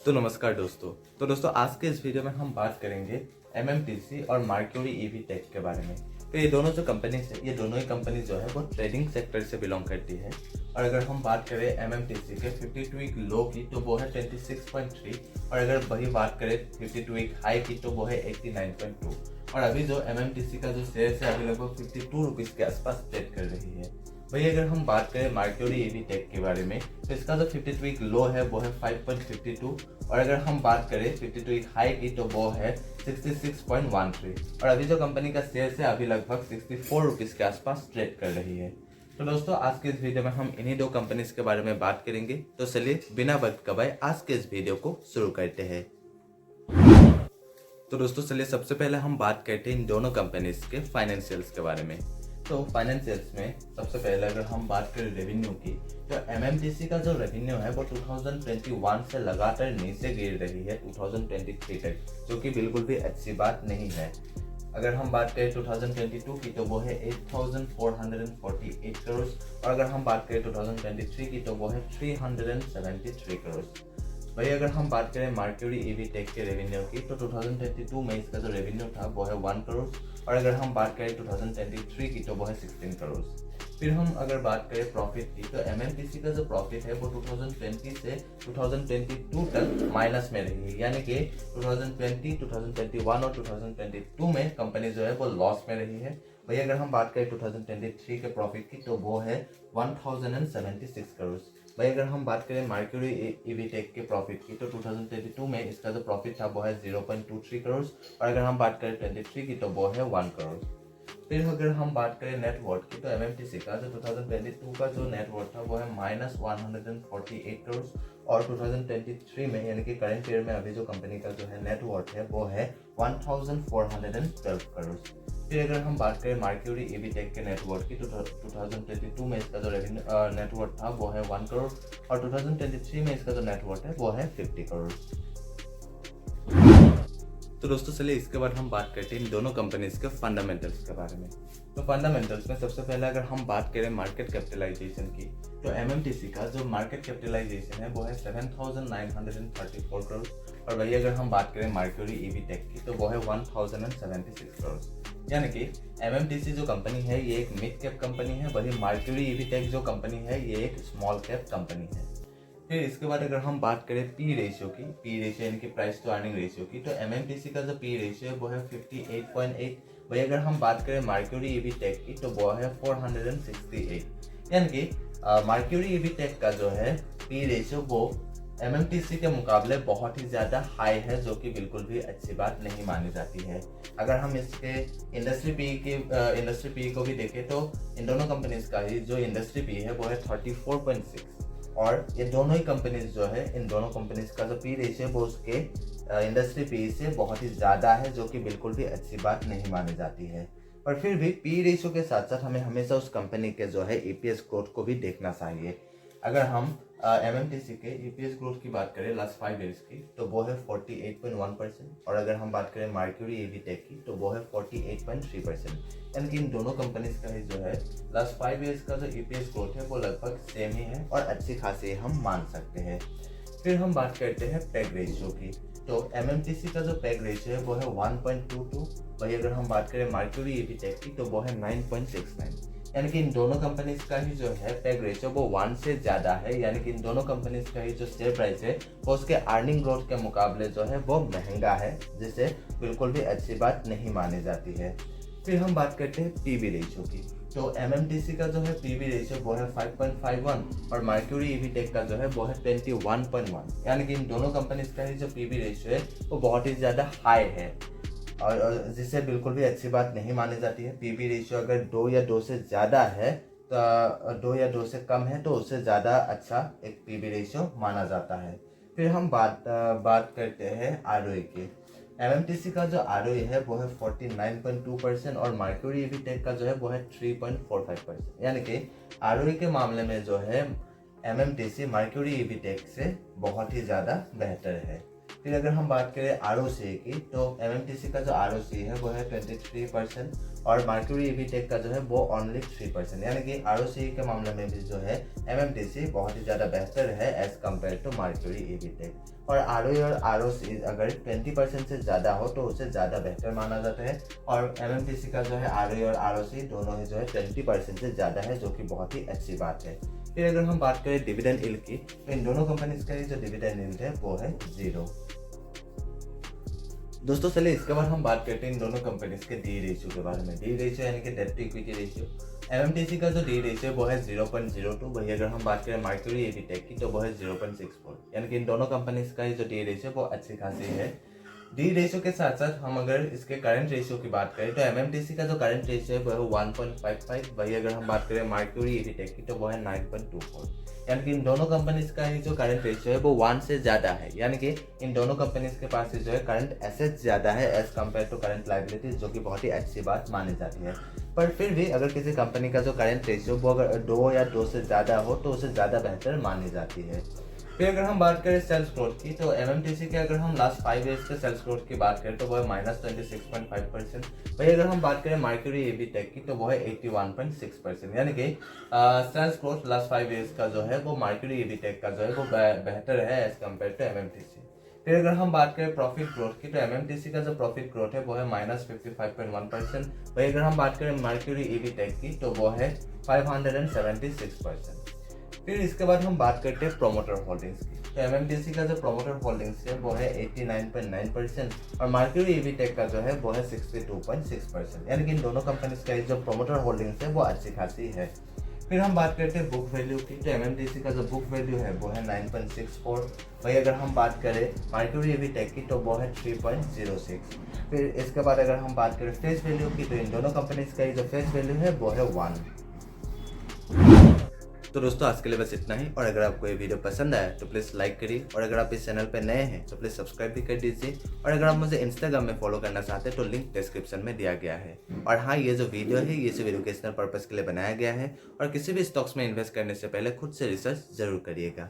तो नमस्कार दोस्तों। आज के इस वीडियो में हम बात करेंगे MMTC और मर्क्यूरी ईवी टेक के बारे में। तो ये दोनों जो कंपनीज है, ये दोनों ही कंपनी जो है वो ट्रेडिंग सेक्टर से बिलोंग करती है। और अगर हम बात करें MMTC के 52 वीक लो की तो वो है 26.3, और अगर वही बात करें 52 वीक हाई की तो वो है 89.2। और अभी जो MMTC का जो शेयर है अभी लगभग 52 रुपीज़ के आसपास ट्रेड कर रही है। वही अगर हम बात करें मर्क्यूरी ईवी टेक के बारे में तो इसका जो 52 वीक लो है वो है 5.52, और अगर हम बात करें 52 वीक हाई की तो वो है 66.13। और अभी जो कंपनी का शेयर है अभी लगभग 64 रुपीज़ के आसपास ट्रेड कर रही है। तो दोस्तों आज के इस वीडियो में हम इन्हीं दो कंपनीज के बारे में बात करेंगे। तो चलिए बिना वक्त गवाए आज के इस वीडियो को शुरू करते हैं। तो दोस्तों चलिए सबसे पहले हम बात करते हैं इन दोनों कंपनीज के फाइनेंशियल्स के बारे में। तो फाइनेंशियल्स में सबसे पहले अगर हम बात करें रेवेन्यू की तो MMTC का जो रेवेन्यू है वो 2021 से लगातार नीचे गिर रही है 2023 तक, जो कि बिल्कुल भी अच्छी बात नहीं है। अगर हम बात करें 2022 की तो वो है 8,448 करोड़, और अगर हम बात करें 2023 की तो वो है 373 करोड़। वही अगर हम बात करें मर्क्यूरी ईवी टेक के रेवेन्यू की तो 2022 में इसका जो रेवेन्यू था वो है 1 करोड़, और अगर हम बात करें 2023 की तो वो है 16 करोड़। फिर हम अगर बात करें प्रॉफिट की तो MMTC का जो प्रॉफिट है वो 2020 से 2022 तक माइनस में रही है, यानी कि 2020, 2021 और 2022 में कंपनी जो है वो लॉस में रही है। वही अगर हम बात करें 2023 के प्रॉफिट की तो वो है 1076 करोड़। वही अगर हम बात करें मर्क्यूरी ईवी टेक के प्रॉफिट की तो 2022 में इसका जो प्रॉफिट था वो है 0.23 करोड़, और अगर हम बात करें 23 की तो वो है 1 करोड़। फिर अगर हम बात करें नेटवर्थ की तो MMTC का जो 2022 का जो नेटवर्थ था वो है -148 करोड़, और 2023 में यानी कि करंट ईयर में अभी जो कंपनी का जो है नेटवर्थ है वो है 1412 करोड़। फिर अगर हम बात करें मर्क्यूरी ईवी टेक के नेटवर्थ की तो 2022 में इसका जो रेवेन्यू नेटवर्थ था वो है 1 करोड़, और 2023 में इसका जो नेटवर्थ है वो है 50 करोड़। तो दोस्तों चलिए इसके बाद हम बात करते हैं इन दोनों कंपनीज के फंडामेंटल्स के बारे में। तो फंडामेंटल्स में सबसे पहले अगर हम बात करें मार्केट कैपिटलाइजेशन की तो MMTC का जो मार्केट कैपिटलाइजेशन है वो है 7,934 करोड़, और वही अगर हम बात करें मर्क्यूरी ईवी टेक की तो वो है 1,076 करोड़। यानी कि MMTC जो कंपनी है ये एक मिड कैप कंपनी है, वही मर्क्यूरी ईवी टेक जो कंपनी है ये एक स्मॉल कैप कंपनी है। फिर इसके बाद अगर हम बात करें पी रेशियो की, पी रेशियो यानी कि प्राइस टू अर्निंग रेशियो की, तो MMTC का जो पी रेशियो है वो है 58.8। वही अगर हम बात करें मर्क्यूरी ईवी टेक की तो वो है 468। यानी कि मर्क्यूरी ईवी टेक का जो है पी रेशियो वो MMTC के मुकाबले बहुत ही ज़्यादा हाई है, जो कि बिल्कुल भी अच्छी बात नहीं मानी जाती है। अगर हम इसके इंडस्ट्री पी को भी देखें तो इन दोनों कंपनीज का ही जो इंडस्ट्री पी है वो है 34.6, और ये दोनों ही कंपनीज जो है इन दोनों कंपनीज का जो पी रेशियो है वो उसके इंडस्ट्री पी से बहुत ही ज़्यादा है, जो कि बिल्कुल भी अच्छी बात नहीं मानी जाती है। पर फिर भी पी रेशियो के साथ साथ हमें हमेशा उस कंपनी के जो है EPS ग्रोथ को भी देखना चाहिए। अगर हम MMTC के EPS ग्रोथ की बात करें लास्ट 5 ईयर्स की तो वो है 48.1%, और अगर हम बात करें मर्क्यूरी ईवी टेक की तो वो है 48.3%। यानी कि इन दोनों कंपनीज का ही जो है लास्ट 5 ईयर्स का जो EPS ग्रोथ है वो लगभग सेम ही है, और अच्छी खासी हम मान सकते हैं। फिर हम बात करते हैं पेग रेशियो की, तो MMTC का जो पेग रेशियो है वो है 1.22। वही अगर हम बात करें मर्क्यूरी ईवी टेक की तो वो है 9.69। यानी कि इन दोनों कंपनीज का ही जो है पेग रेशियो वो 1 से ज़्यादा है, यानी कि इन दोनों कंपनीज का ही जो शेयर प्राइस है वो उसके अर्निंग ग्रोथ के मुकाबले जो है वो महंगा है, जिसे बिल्कुल भी अच्छी बात नहीं मानी जाती है। फिर हम बात करते हैं पीवी रेशियो की, तो MMTC का जो है पीवी रेशियो वो है 5.51, और मर्क्यूरी ईवी टेक का जो है वो है 21.1। यानी कि इन दोनों कंपनीज का ही जो पीवी रेशियो है वो बहुत ही ज़्यादा हाई है, और जिससे बिल्कुल भी अच्छी बात नहीं मानी जाती है। पीवी रेशियो अगर 2 या 2 से ज़्यादा है तो 2 या 2 से कम है तो उससे ज़्यादा अच्छा एक पीवी रेशियो माना जाता है। फिर हम बात करते हैं ROE की। MMTC का जो ROE है वो है 49.2%, और मर्क्यूरी ईवी टेक का जो है वो है 3.45%। यानी कि ROE के मामले में जो है MMTC मर्क्यूरी ईवी टेक से बहुत ही ज़्यादा बेहतर है। फिर अगर हम बात करें ROCE की, तो MMTC का जो ROCE है वो है 23% और मर्क्यूरी EV टेक का जो है वो ओनली 3%। यानी कि ROCE के मामले में भी जो है MMTC बहुत ही ज़्यादा बेहतर है as compared to Mercury EV tech. और ROE और ROCE अगर 20% से ज़्यादा हो तो उसे ज़्यादा बेहतर माना जाता है, और MMTC का जो है ROE और ROCE दोनों ही जो है 20% से ज़्यादा है, जो कि बहुत ही अच्छी बात है। फिर अगर हम बात करें डिविडेंड यील्ड की, तो इन दोनों कंपनीज का जो डिविडेंड यील्ड है वो है 0। दोस्तों चलिए इसके बाद हम बात करते हैं इन दोनों कंपनीज के डी रेशियो के बारे में। डी रेशियो यानी कि debt to equity ratio. MMTC का जो डी रेशियो वो है 0.02, वही अगर हम बात करें मर्क्यूरी EV टेक की तो वो है 0.64। यानी कि इन दोनों कंपनीज का जो डी रेशियो वो अच्छी खासी है। डी रेशियो के साथ साथ हम अगर इसके करंट रेशियो की बात करें तो MMTC का जो करंट रेशियो है वो है 1.55, वही अगर हम बात करें मर्क्यूरी EV टेक की तो वो है 9.24। यानी कि इन दोनों कंपनीज का ही जो करंट रेशियो है वो 1 से ज़्यादा है। यानी कि इन दोनों कंपनीज के पास जो है करंट एसेट्स ज़्यादा है as compared to current liabilities, जो कि बहुत ही अच्छी बात मानी जाती है। पर फिर भी अगर किसी कंपनी का जो करंट रेशियो वो अगर 2 या 2 से ज़्यादा हो तो उसे ज़्यादा बेहतर मानी जाती है। फिर अगर हम बात करें सेल्स ग्रोथ की, तो MMTC के अगर हम लास्ट 5 ईयर्स के सेल्स ग्रोथ की बात करें तो वो है -26.5%। वही अगर हम बात करें मर्क्यूरी EV टेक की तो वो है 81.6%। यानी कि सेल्स ग्रोथ लास्ट 5 ईयर्स का जो है वो मर्क्यूरी EV टेक का जो है वो बेहतर है एज कम्पेयर टू MMTC। फिर अगर हम बात करें प्रॉफिट ग्रोथ की, तो MMTC का जो प्रॉफिट ग्रोथ है वो है -55.1%। वही अगर हम बात करें मर्क्यूरी EV टेक की तो वो है 576%। फिर इसके बाद हम बात करते हैं प्रोमोटर होल्डिंग्स की, तो MMTC का जो प्रोमोटर होल्डिंग्स है वो है 89.9% और मर्क्यूरी EV टेक का जो है वो है 62.6%। यानी कि इन दोनों कंपनीज का जो प्रोमोटर होल्डिंग्स है वो अच्छी खासी है। फिर हम बात करते हैं बुक वैल्यू की, तो MMTC का जो बुक वैल्यू है वो है 9.64। वही अगर हम बात करें मर्क्यूरी EV टेक की तो वो है 3.06। फिर इसके बाद अगर हम बात करें फेस वैल्यू की, तो इन दोनों कंपनीज का जो फेस वैल्यू है वो है 1। तो दोस्तों आज के लिए बस इतना ही, और अगर आपको ये वीडियो पसंद आया तो प्लीज़ लाइक करिए, और अगर आप इस चैनल पर नए हैं तो प्लीज़ सब्सक्राइब भी कर दीजिए, और अगर आप मुझे इंस्टाग्राम में फॉलो करना चाहते हैं तो लिंक डिस्क्रिप्शन में दिया गया है। और हाँ, ये जो वीडियो है ये सिर्फ एजुकेशनल पर्पज़ के लिए बनाया गया है, और किसी भी स्टॉक्स में इन्वेस्ट करने से पहले खुद से रिसर्च जरूर करिएगा।